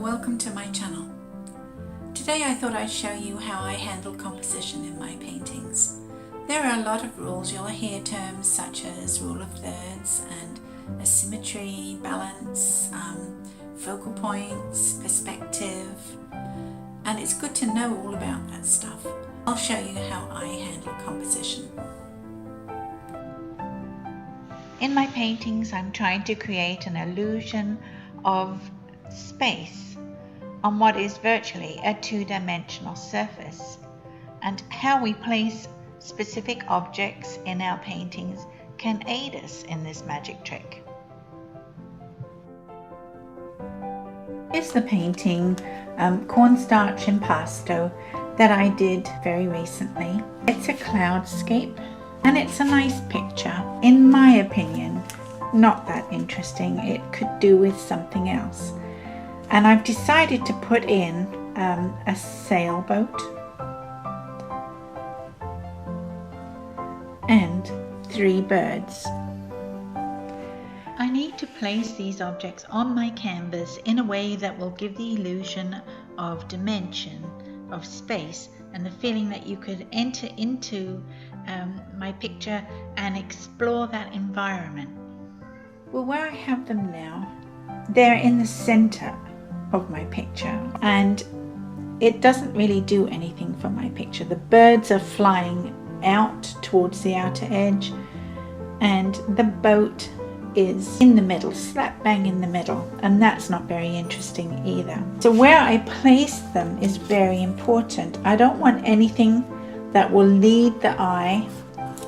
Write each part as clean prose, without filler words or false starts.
welcome to my channel. Today I thought I'd show you how I handle composition in my paintings. There are a lot of rules. You'll hear terms such as rule of thirds and asymmetry, balance, focal points, perspective, and it's good to know all about that stuff. I'll show you how I handle composition. In my paintings, I'm trying to create an illusion of space on what is virtually a two-dimensional surface, and how we place specific objects in our paintings can aid us in this magic trick. Here's the painting Cornstarch Impasto that I did very recently. It's a cloudscape and it's a nice picture. In my opinion, not that interesting. It could do with something else. And I've decided to put in a sailboat and 3 birds. I need to place these objects on my canvas in a way that will give the illusion of dimension, of space, and the feeling that you could enter into my picture and explore that environment. Well, where I have them now, they're in the center of my picture, and it doesn't really do anything for my picture. The birds are flying out towards the outer edge, and the boat is in the middle, slap bang in the middle, and that's not very interesting either. So where I place them is very important. I don't want anything that will lead the eye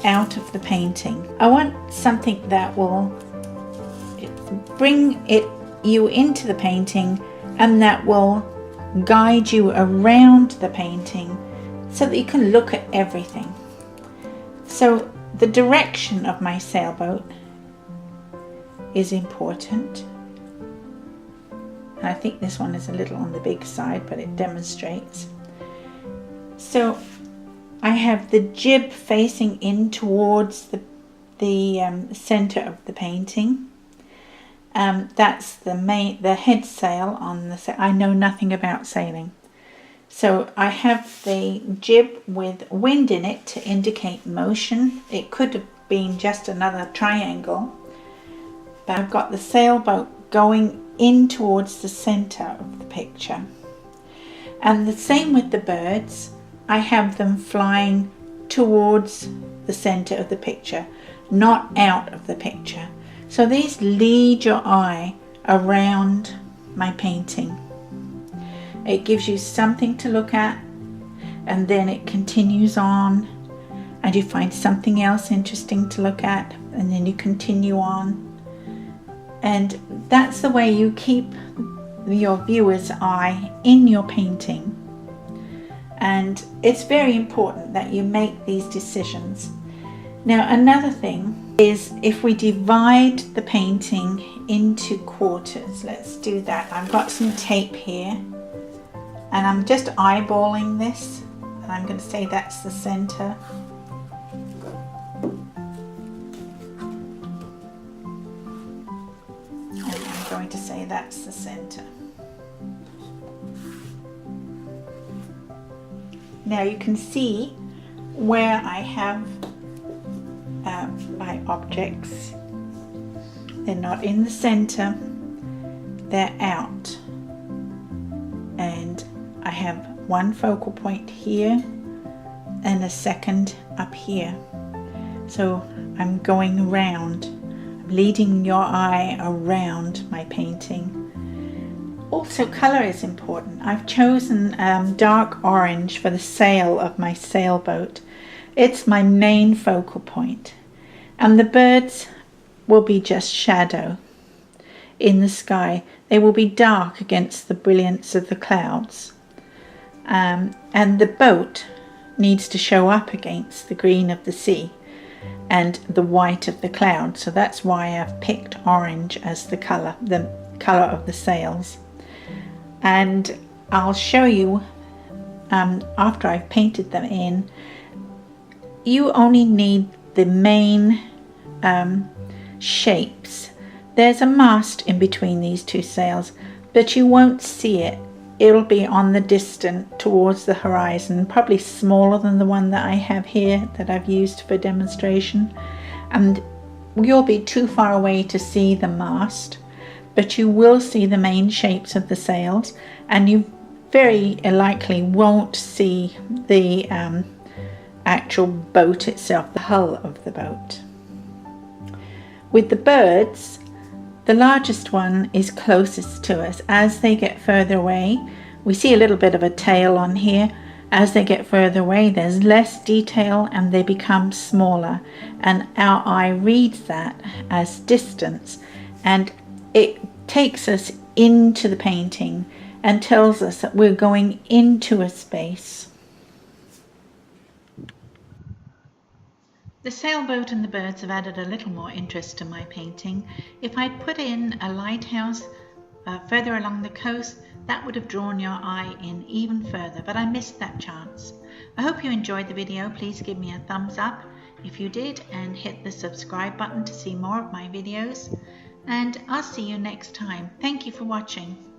out of the painting. I want something that will bring you into the painting and that will guide you around the painting so that you can look at everything. So the direction of my sailboat is important. And I think this one is a little on the big side, but it demonstrates. So I have the jib facing in towards the center of the painting. That's the head sail on the sail. I know nothing about sailing. So I have the jib with wind in it to indicate motion. It could have been just another triangle, but I've got the sailboat going in towards the center of the picture. And the same with the birds. I have them flying towards the center of the picture, not out of the picture. So these lead your eye around my painting. It gives you something to look at, and then it continues on, and you find something else interesting to look at, and then you continue on. And that's the way you keep your viewer's eye in your painting. And it's very important that you make these decisions. Now, another thing is if we divide the painting into quarters. Let's do that. I've got some tape here, and I'm just eyeballing this, and I'm going to say that's the center. And I'm going to say that's the center. Now you can see where I have my objects. They're not in the center, they're out. And I have one focal point here and a second up here. So I'm going around, I'm leading your eye around my painting. Also, color is important. I've chosen dark orange for the sail of my sailboat. It's my main focal point. And the birds will be just shadow in the sky. They will be dark against the brilliance of the clouds. And the boat needs to show up against the green of the sea and the white of the cloud. So that's why I've picked orange as the color of the sails. And I'll show you after I've painted them in. You only need the main shapes. There's a mast in between these two sails, but you won't see it. It'll be on the distant towards the horizon, probably smaller than the one that I have here that I've used for demonstration, and you'll be too far away to see the mast, but you will see the main shapes of the sails, and you very likely won't see the actual boat itself, the hull of the boat. With the birds, the largest one is closest to us. As they get further away, we see a little bit of a tail on here. As they get further away, there's less detail and they become smaller, and our eye reads that as distance, and it takes us into the painting and tells us that we're going into a space. The sailboat and the birds have added a little more interest to my painting. If I'd put in a lighthouse further along the coast, that would have drawn your eye in even further, but I missed that chance. I hope you enjoyed the video. Please give me a thumbs up if you did, and hit the subscribe button to see more of my videos, and I'll see you next time. Thank you for watching.